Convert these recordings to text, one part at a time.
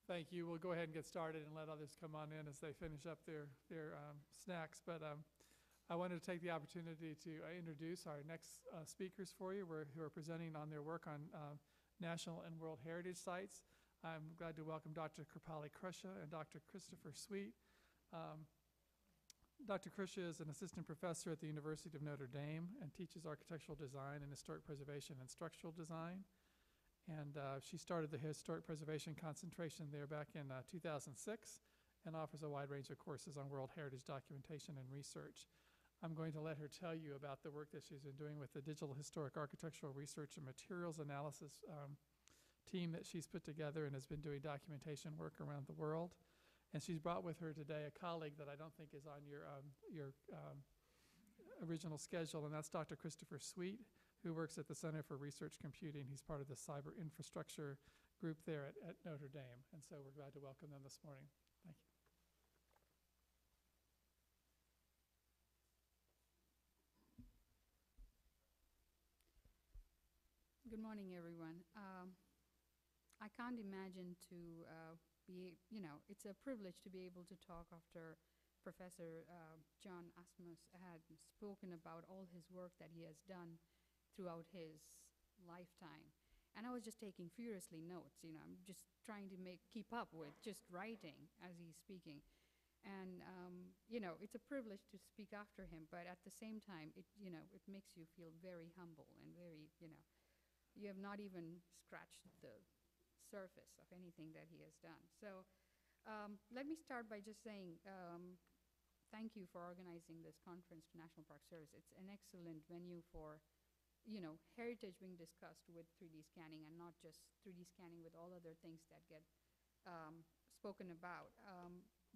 Thank you. We'll go ahead and get started and let others come on in as they finish up their snacks. But I wanted to take the opportunity to introduce our next speakers for you who are presenting on their work on national and world heritage sites. I'm glad to welcome Dr. Kripali Krusha and Dr. Christopher Sweet. Dr. Krusha is an assistant professor at the University of Notre Dame and teaches architectural design and historic preservation and structural design. And she started the historic preservation concentration there back in 2006 and offers a wide range of courses on World Heritage documentation and research. I'm going to let her tell you about the work that she's been doing with the Digital Historic Architectural Research and Materials Analysis team that she's put together and has been doing documentation work around the world. And she's brought with her today a colleague that I don't think is on your original schedule, and that's Dr. Christopher Sweet, who works at the Center for Research Computing. He's part of the cyber infrastructure group there at Notre Dame. And so we're glad to welcome them this morning. Thank you. Good morning, everyone. I can't imagine to it's a privilege to be able to talk after Professor John Asmus had spoken about all his work that he has done throughout his lifetime. And I was just taking furiously notes, I'm just trying to keep up with just writing as he's speaking. And, it's a privilege to speak after him, but at the same time, it makes you feel very humble and very, you have not even scratched the surface of anything that he has done. So let me start by just saying thank you for organizing this conference to National Park Service. It's an excellent venue for heritage being discussed with 3D scanning and not just 3D scanning with all other things that get spoken about.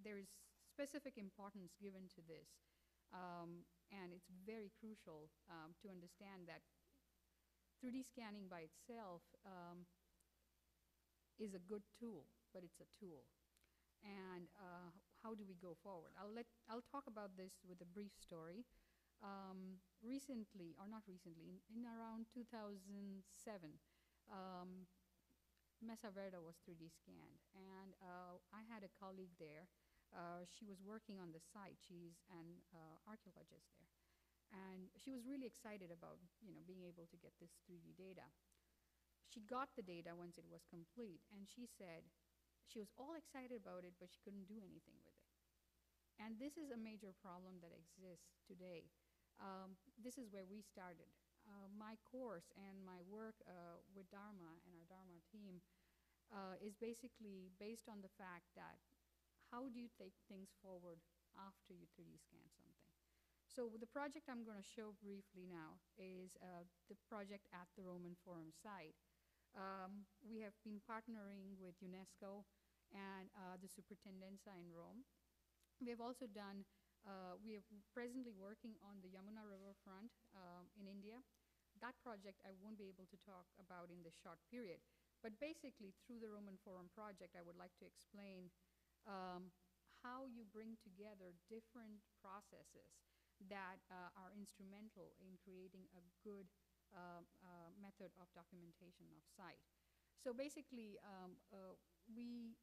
There is specific importance given to this, and it's very crucial to understand that 3D scanning by itself is a good tool, but it's a tool. And how do we go forward? I'll talk about this with a brief story. Recently, or not recently, in around 2007, Mesa Verde was 3D scanned, and I had a colleague there. She was working on the site. She's an archaeologist there, and she was really excited about being able to get this 3D data. She got the data once it was complete, and she said she was all excited about it, but she couldn't do anything with it. And this is a major problem that exists today. This is where we started. My course and my work with Dharma and our Dharma team is basically based on the fact that how do you take things forward after you 3D scan something? So the project I'm going to show briefly now is the project at the Roman Forum site. We have been partnering with UNESCO and the Superintendenza in Rome. We have also done we are presently working on the Yamuna riverfront in India. That project I won't be able to talk about in this short period, but basically through the Roman Forum project, I would like to explain how you bring together different processes that are instrumental in creating a good method of documentation of site. So basically, we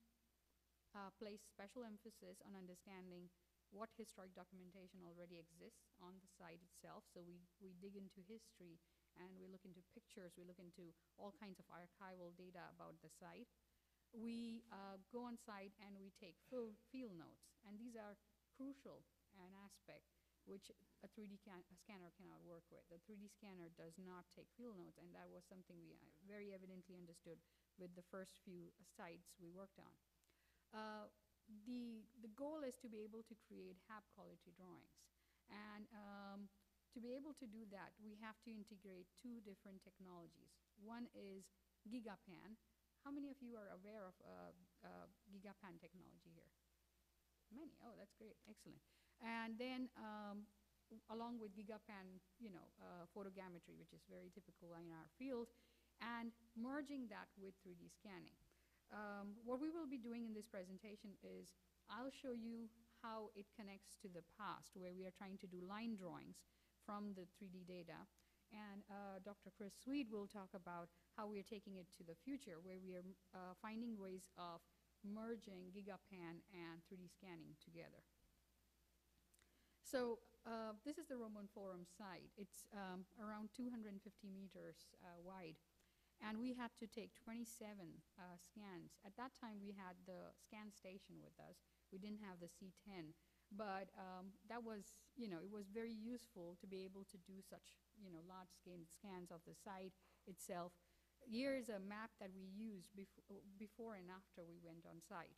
place special emphasis on understanding what historic documentation already exists on the site itself. So we dig into history, and we look into pictures, we look into all kinds of archival data about the site. We go on site and we take field notes, and these are crucial an aspect which a 3D scanner cannot work with. The 3D scanner does not take field notes, and that was something we very evidently understood with the first few sites we worked on. The goal is to be able to create HAB quality drawings. And to be able to do that, we have to integrate two different technologies. One is GigaPan. How many of you are aware of GigaPan technology here? Many. Oh, that's great. Excellent. And then along with GigaPan, photogrammetry, which is very typical in our field, and merging that with 3D scanning. What we will be doing in this presentation is I'll show you how it connects to the past, where we are trying to do line drawings from the 3D data. And Dr. Chris Sweet will talk about how we are taking it to the future, where we are finding ways of merging GigaPan and 3D scanning together. So this is the Roman Forum site. It's around 250 meters wide. And we had to take 27 scans. At that time, we had the scan station with us. We didn't have the C10. But that was, it was very useful to be able to do such, large-scale scans of the site itself. Here is a map that we used before and after we went on site.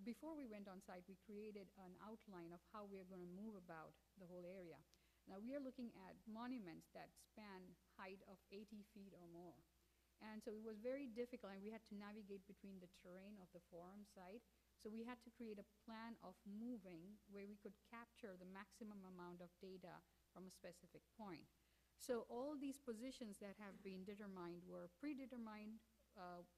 Before we went on site, we created an outline of how we are going to move about the whole area. Now, we are looking at monuments that span height of 80 feet or more. And so it was very difficult, and we had to navigate between the terrain of the forum site. So we had to create a plan of moving where we could capture the maximum amount of data from a specific point. So all these positions that have been determined were predetermined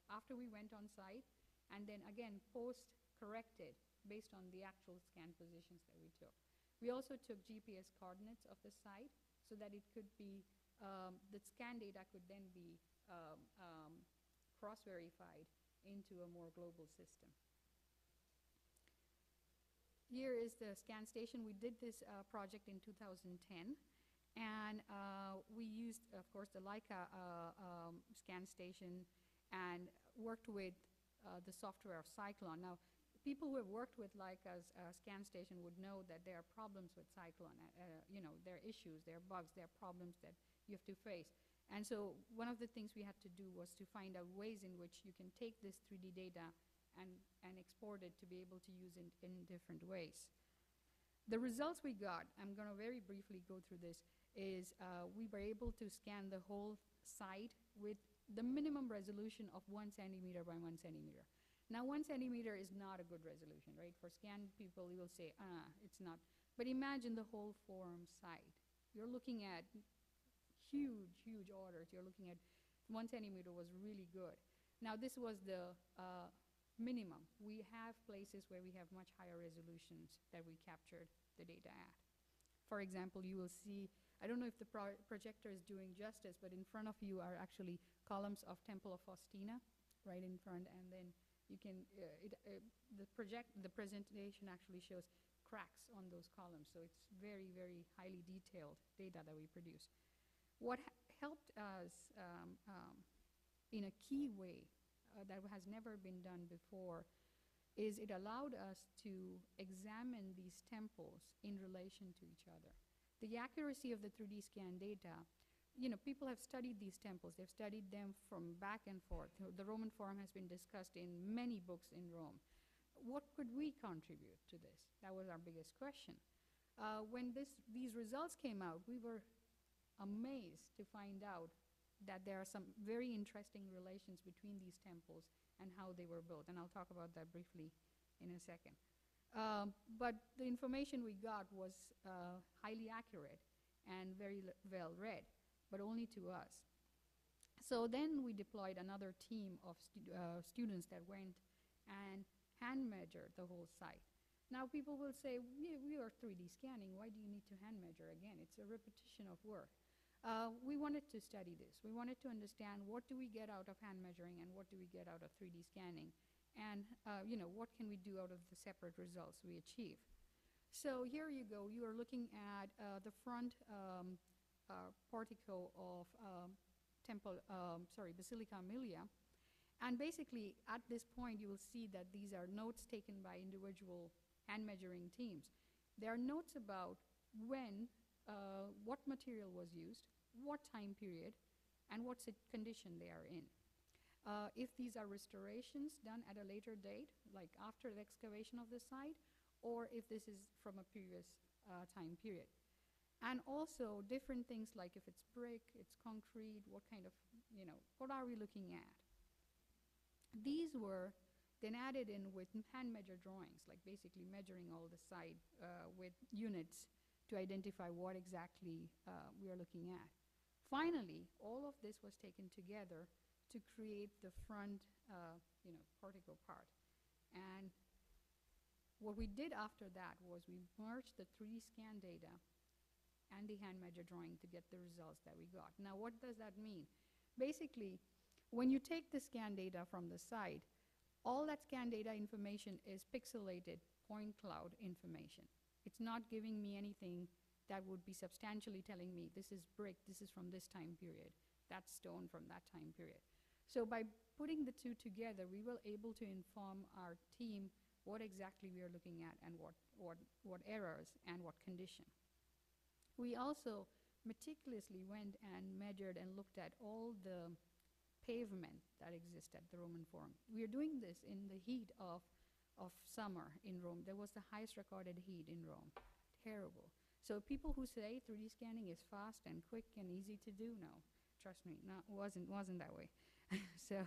after we went on site, and then again post-corrected based on the actual scan positions that we took. We also took GPS coordinates of the site so that it could be, the scan data could then be cross-verified into a more global system. Here is the scan station. We did this project in 2010, and we used, of course, the Leica scan station and worked with the software of Cyclone. Now, people who have worked with Leica's scan station would know that there are problems with Cyclone. There are issues, there are bugs, there are problems that you have to face. And so one of the things we had to do was to find out ways in which you can take this 3D data and export it to be able to use it in different ways. The results we got, I'm going to very briefly go through this, is we were able to scan the whole site with the minimum resolution of 1 centimeter by 1 centimeter. Now, 1 centimeter is not a good resolution, right? For scan people, you will say, it's not. But imagine the whole forum site. You're looking at huge, huge orders. You're looking at 1 centimeter was really good. Now, this was the minimum. We have places where we have much higher resolutions that we captured the data at. For example, you will see, I don't know if the projector is doing justice, but in front of you are actually columns of Temple of Faustina right in front, and then you can, the presentation actually shows cracks on those columns, so it's very, very highly detailed data that we produce. What helped us in a key way that has never been done before is it allowed us to examine these temples in relation to each other. The accuracy of the 3D scan data, people have studied these temples. They've studied them from back and forth. The Roman Forum has been discussed in many books in Rome. What could we contribute to this? That was our biggest question. When these results came out, we were amazed to find out that there are some very interesting relations between these temples and how they were built, and I'll talk about that briefly in a second. But the information we got was highly accurate and very well read, but only to us. So then we deployed another team of students that went and hand measured the whole site. Now people will say, we are 3D scanning, why do you need to hand measure again? It's a repetition of work. We wanted to study this. We wanted to understand what do we get out of hand measuring and what do we get out of 3D scanning, and what can we do out of the separate results we achieve. So here you go. You are looking at the front portico of Basilica Aemilia, and basically at this point you will see that these are notes taken by individual hand measuring teams. There are notes about when what material was used, what time period, and what condition they are in. If these are restorations done at a later date, like after the excavation of the site, or if this is from a previous time period. And also different things like if it's brick, it's concrete, what kind of, what are we looking at? These were then added in with hand measure drawings, like basically measuring all the site with units to identify what exactly we are looking at. Finally, all of this was taken together to create the front portico part. And what we did after that was we merged the 3D scan data and the hand measure drawing to get the results that we got. Now, what does that mean? Basically, when you take the scan data from the site, All that scan data information is pixelated point cloud information. It's not giving me anything that would be substantially telling me this is brick, this is from this time period, that's stone from that time period. So by putting the two together, we were able to inform our team what exactly we are looking at and what errors and what condition. We also meticulously went and measured and looked at all the pavement that exists at the Roman Forum. We are doing this in the heat of summer in Rome. There was the highest recorded heat in Rome. Terrible. So people who say 3D scanning is fast and quick and easy to do, no, trust me, no, wasn't that way. So,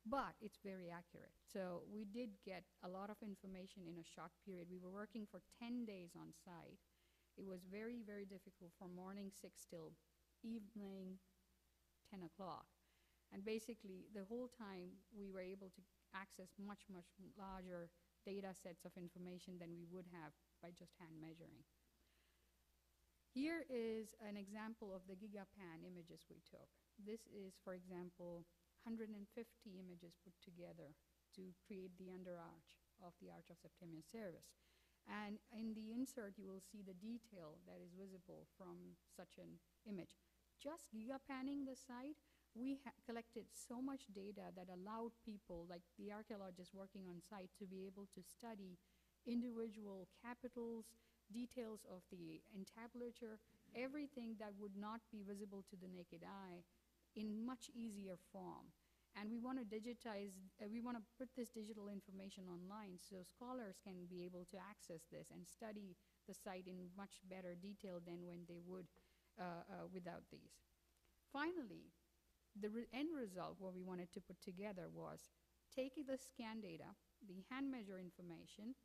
but it's very accurate. So we did get a lot of information in a short period. We were working for 10 days on site. It was very, very difficult from morning 6 till evening 10 o'clock. And basically, the whole time, we were able to access much, much larger data sets of information than we would have by just hand measuring. Here is an example of the GigaPan images we took. This is, for example, 150 images put together to create the underarch of the Arch of Septimius Severus. And in the insert, you will see the detail that is visible from such an image. Just gigapanning the site, we collected so much data that allowed people, like the archaeologists working on site, to be able to study individual capitals, details of the entablature, everything that would not be visible to the naked eye in much easier form. And we want to digitize, we want to put this digital information online so scholars can be able to access this and study the site in much better detail than when they would without these. Finally, the end result, what we wanted to put together was taking the scan data, the hand measure information,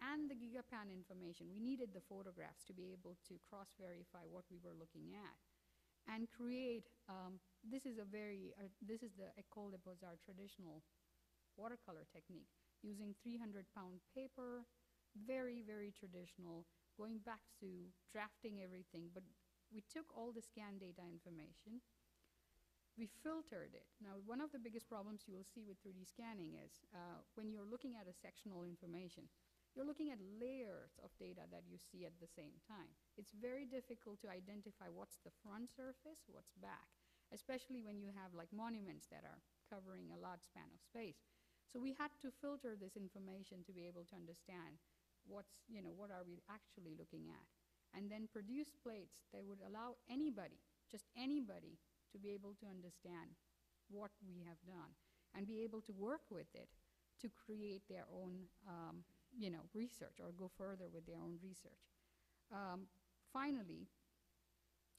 and the GigaPan information. We needed the photographs to be able to cross-verify what we were looking at and create, this is the École des Beaux-Arts traditional watercolor technique, using 300-pound paper, very, very traditional, going back to drafting everything. But we took all the scan data information, we filtered it. Now, one of the biggest problems you will see with 3D scanning is when you're looking at a sectional information, you're looking at layers of data that you see at the same time. It's very difficult to identify what's the front surface, what's back, especially when you have like monuments that are covering a large span of space. So we had to filter this information to be able to understand what are we actually looking at, and then produce plates that would allow anybody, just anybody, to be able to understand what we have done and be able to work with it to create their own research or go further with their own research. Finally,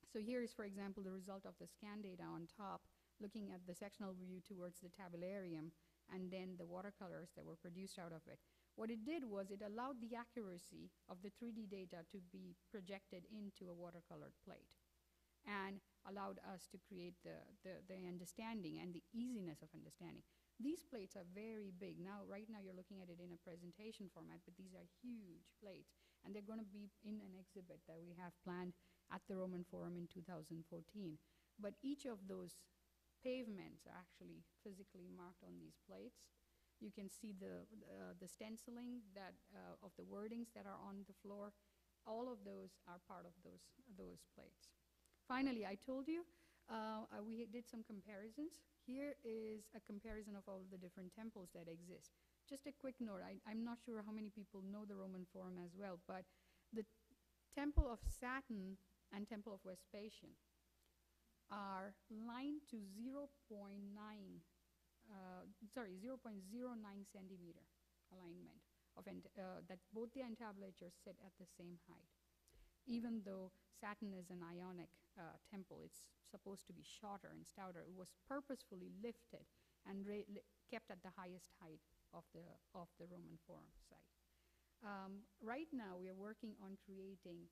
so here is, for example, the result of the scan data on top, looking at the sectional view towards the tabularium, and then the watercolors that were produced out of it. What it did was it allowed the accuracy of the 3D data to be projected into a watercolored plate and allowed us to create the understanding and the easiness of understanding. These plates are very big. Right now you're looking at it in a presentation format, but these are huge plates, and they're going to be in an exhibit that we have planned at the Roman Forum in 2014. But each of those pavements are actually physically marked on these plates. You can see the stenciling that of the wordings that are on the floor. All of those are part of those plates. Finally, I told you we did some comparisons. Here is a comparison of all of the different temples that exist. Just a quick note, I'm not sure how many people know the Roman Forum as well, but the Temple of Saturn and Temple of Vespasian are lined to 0.09 centimeter alignment of that both the entablatures sit at the same height. Even though Saturn is an Ionic temple, it's supposed to be shorter and stouter. It was purposefully lifted and kept at the highest height of the Roman Forum site. Right now, we are working on creating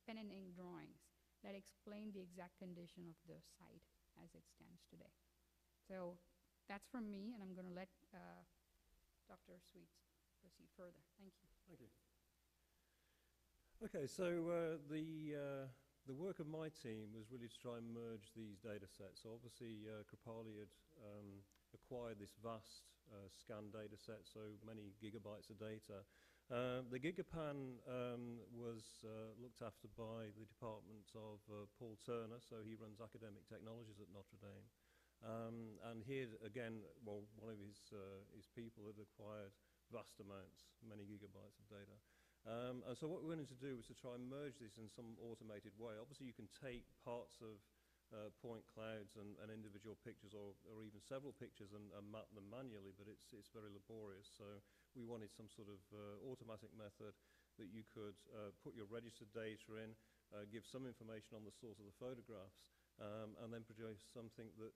pen and ink drawings that explain the exact condition of the site as it stands today. So that's from me, and I'm going to let Dr. Sweets proceed further. Thank you. Thank you. Okay, so the work of my team was really to try and merge these data sets. So obviously, Kripalu had acquired this vast scan data set, so many gigabytes of data. The GigaPan was looked after by the department of Paul Turner, so he runs academic technologies at Notre Dame. And here again, well, one of his people had acquired vast amounts, many gigabytes of data. And so what we wanted to do was to try and merge this in some automated way. Obviously, you can take parts of point clouds and individual pictures, or even several pictures, and map them manually, but it's very laborious. So we wanted some sort of automatic method that you could put your registered data in, give some information on the source of the photographs, and then produce something that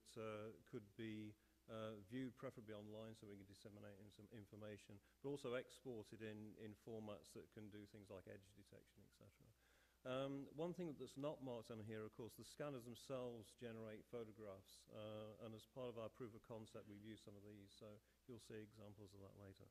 could be viewed preferably online, so we can disseminate some information, but also exported in formats that can do things like edge detection, etc. One thing that's not marked on here, of course, the scanners themselves generate photographs, and as part of our proof of concept, we've used some of these, so you'll see examples of that later.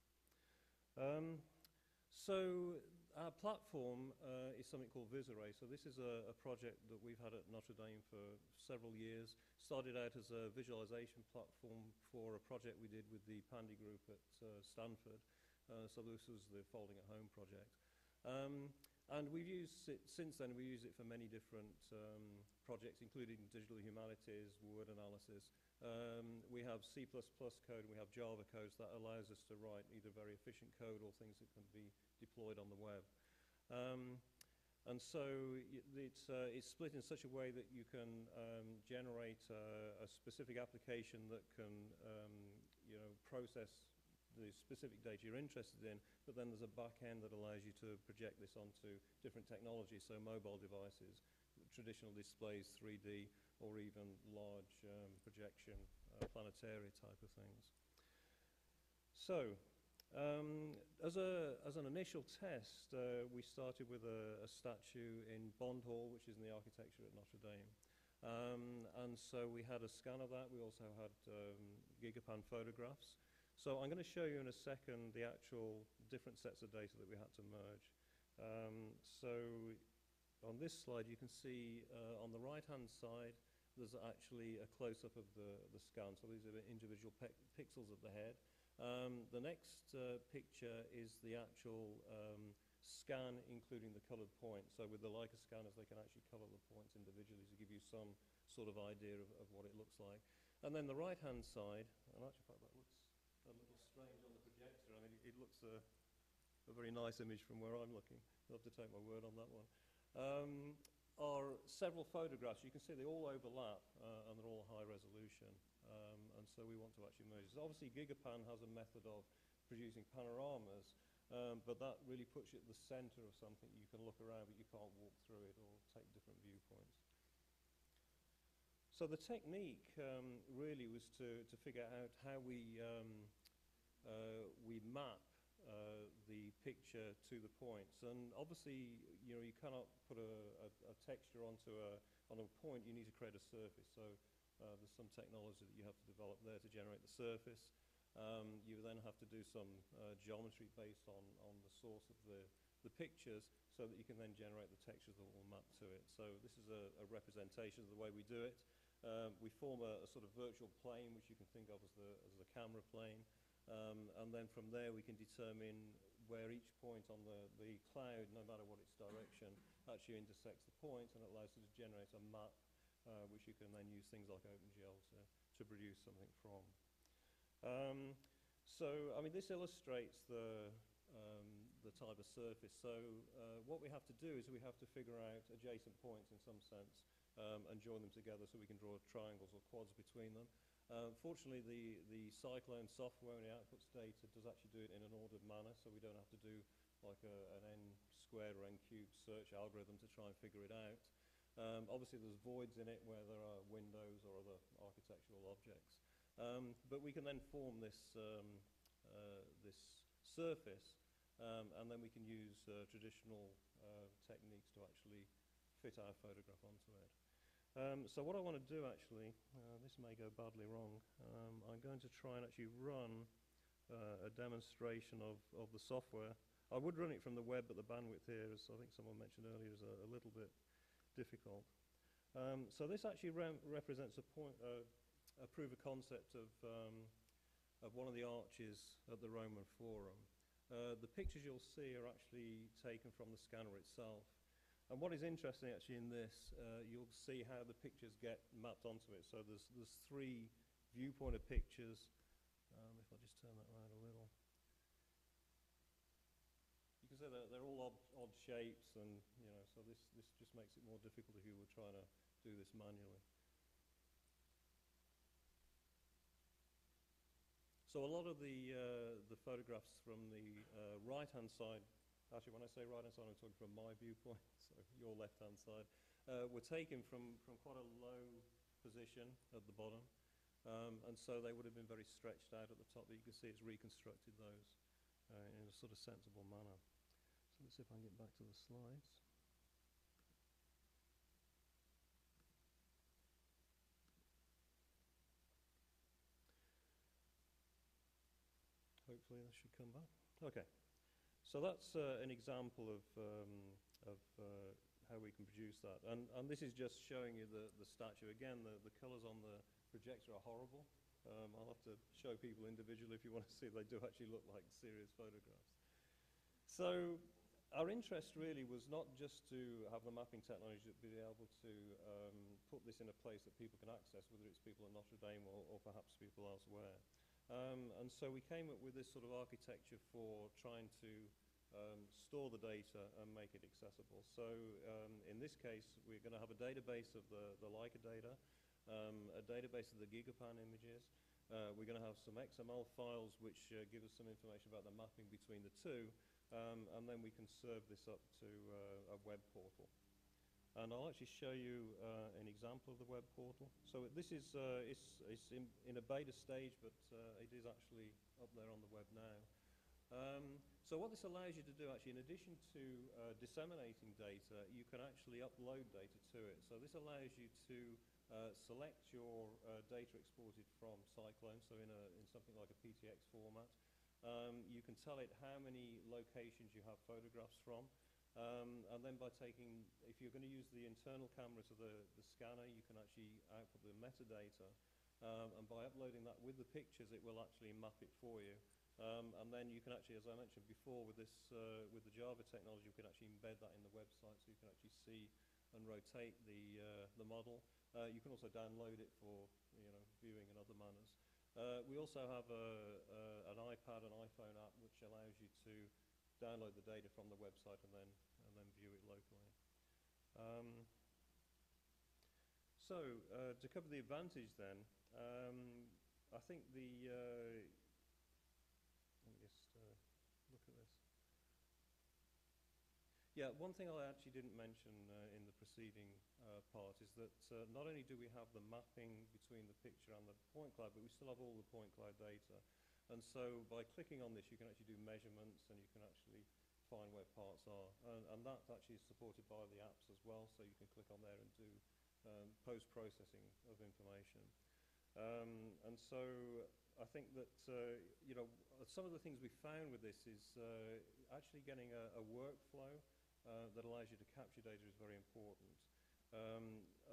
So our platform is something called VisArray. So this is a project that we've had at Notre Dame for several years. Started out as a visualization platform for a project we did with the Pandy group at Stanford. So this was the Folding at Home project. And we've used it, since then, we use it for many different projects, including digital humanities, word analysis. We have C++ code, and we have Java code that allows us to write either very efficient code or things that can be deployed on the web. And so it's split in such a way that you can generate a specific application that can process the specific data you're interested in, but then there's a back end that allows you to project this onto different technologies, so mobile devices, traditional displays, 3D, or even large projection, planetary type of things. So, as an initial test, we started with a statue in Bond Hall, which is in the architecture at Notre Dame. And so we had a scan of that. We also had GigaPan photographs. So I'm going to show you in a second the actual different sets of data that we had to merge. So on this slide, you can see on the right-hand side, there's actually a close-up of the scan. So these are the individual pixels of the head. The next picture is the actual scan, including the colored points. So with the Leica scanners, they can actually color the points individually to give you some sort of idea of what it looks like. And then the right-hand side, and actually, in fact, that looks a little strange on the projector. I mean, it looks a very nice image from where I'm looking. You'll have to take my word on that one. Are several photographs. You can see they all overlap, and they're all high resolution. And so we want to actually merge. So obviously, GigaPan has a method of producing panoramas, but that really puts you at the center of something. You can look around, but you can't walk through it or take different viewpoints. So the technique really was to figure out how we map the picture to the points. And obviously, you cannot put a texture on a point. You need to create a surface. So there's some technology that you have to develop there to generate the surface. You then have to do some geometry based on the source of the pictures, so that you can then generate the textures that will map to it. So this is a representation of the way we do it. We form a sort of virtual plane, which you can think of as the camera plane. And then from there, we can determine where each point on the cloud, no matter what its direction, actually intersects the point, and it allows us to generate a map, which you can then use things like OpenGL to produce something from. So, I mean, this illustrates the type of surface. So what we have to do is we have to figure out adjacent points in some sense, and join them together so we can draw triangles or quads between them. Fortunately, the Cyclone software when it outputs data does actually do it in an ordered manner, so we don't have to do like an n squared or n cubed search algorithm to try and figure it out. Obviously, there's voids in it where there are windows or other architectural objects. But we can then form this surface, and then we can use traditional techniques to actually fit our photograph onto it. So what I want to do actually, this may go badly wrong, I'm going to try and actually run a demonstration of the software. I would run it from the web, but the bandwidth here, as I think someone mentioned earlier, is a little bit difficult. So this actually represents a proof of concept of of one of the arches at the Roman Forum. The pictures you'll see are actually taken from the scanner itself. And what is interesting actually in this, you'll see how the pictures get mapped onto it. So there's 3 viewpoint of pictures. If I just turn that around a little. You can see they're all odd shapes, and so this just makes it more difficult if you were trying to do this manually. So a lot of the photographs from the right-hand side, actually when I say right-hand side I'm talking from my viewpoint, so your left-hand side, were taken from quite a low position at the bottom, and so they would have been very stretched out at the top, but you can see it's reconstructed those in a sort of sensible manner. So let's see if I can get back to the slides. Hopefully this should come back. Okay, so that's an example of how we can produce that. And this is just showing you the statue. Again, the colours on the projector are horrible. I'll have to show people individually if you want to see. They do actually look like serious photographs. So our interest really was not just to have the mapping technology, but be able to put this in a place that people can access, whether it's people at Notre Dame or perhaps people elsewhere. And so we came up with this sort of architecture for trying to store the data and make it accessible. So in this case, we're going to have a database of the Leica data, a database of the Gigapan images. We're going to have some XML files which give us some information about the mapping between the two, and then we can serve this up to a web portal. And I'll actually show you an example of the web portal. So this is it's in a beta stage, but it is actually up there on the web now. So what this allows you to do, actually, in addition to disseminating data, you can actually upload data to it. So this allows you to select your data exported from Cyclone, so in something like a PTX format. You can tell it how many locations you have photographs from. And then by taking, if you're going to use the internal cameras of the scanner, you can actually output the metadata. And by uploading that with the pictures, it will actually map it for you. And then you can actually, as I mentioned before, with the Java technology, you can actually embed that in the website, so you can actually see and rotate the model. You can also download it for viewing in other manners. We also have an iPad and iPhone app which allows you to download the data from the website and then view it locally. So to cover the advantage then, I think let me just look at this. Yeah, one thing I actually didn't mention in the preceding part is that not only do we have the mapping between the picture and the point cloud, but we still have all the point cloud data. And so by clicking on this, you can actually do measurements and you can actually find where parts are. And that actually is supported by the apps as well, so you can click on there and do post-processing of information. And so I think that some of the things we found with this is actually getting a workflow that allows you to capture data is very important.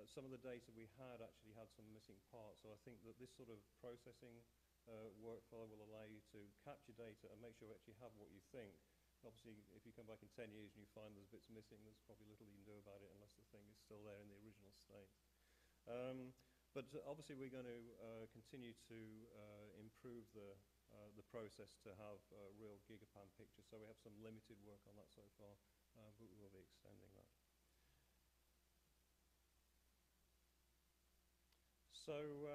Some of the data we had actually had some missing parts, so I think that this sort of processing workflow will allow you to capture data and make sure you actually have what you think. Obviously, if you come back in 10 years and you find there's bits missing, there's probably little you can do about it unless the thing is still there in the original state. But obviously we're going to continue to improve the process to have real Gigapan pictures. So we have some limited work on that so far, but we will be extending that. So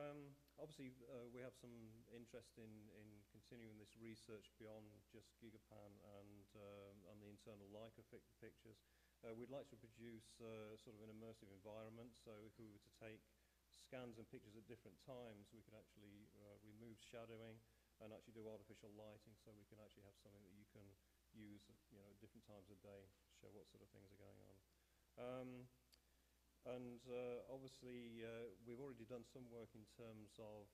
obviously we have some interest in continuing this research beyond just Gigapan and the internal Leica pictures. We'd like to produce sort of an immersive environment, so if we were to take scans and pictures at different times, we could actually remove shadowing and actually do artificial lighting, so we can actually have something that you can use at different times of day to show what sort of things are going on. And obviously, we've already done some work in terms of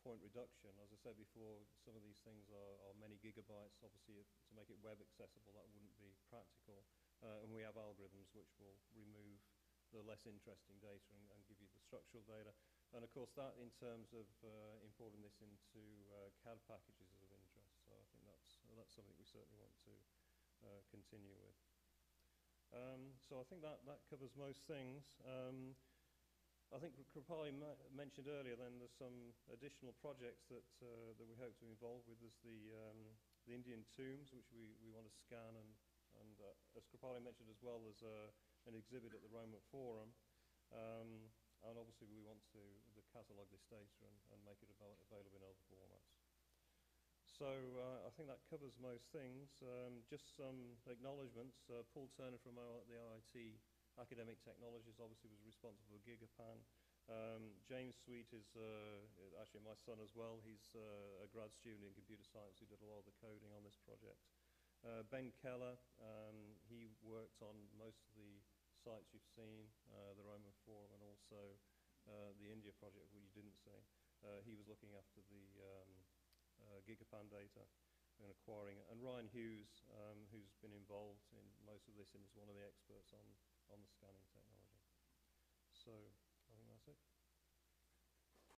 point reduction. As I said before, some of these things are many gigabytes. Obviously, to make it web accessible, that wouldn't be practical. And we have algorithms which will remove the less interesting data and give you the structural data. And of course, that in terms of importing this into CAD CAD packages is of interest. So I think that's something we certainly want to continue with. So I think that covers most things. I think Kripali mentioned earlier then there's some additional projects that we hope to be involved with. There's the Indian tombs, which we want to scan, and as Kripali mentioned as well, there's an exhibit at the Roman Forum. And obviously we want to catalogue this data and make it available in other formats. So I think that covers most things. Just some acknowledgements. Paul Turner from the RIT Academic Technologies obviously was responsible for GigaPan. James Sweet is actually my son as well. He's a grad student in computer science who did a lot of the coding on this project. Ben Keller, he worked on most of the sites you've seen, the Roman Forum and also the India project, which you didn't see. He was looking after the GigaPan data and acquiring it. And Ryan Hughes, who's been involved in most of this and is one of the experts on the scanning technology. So I think that's it.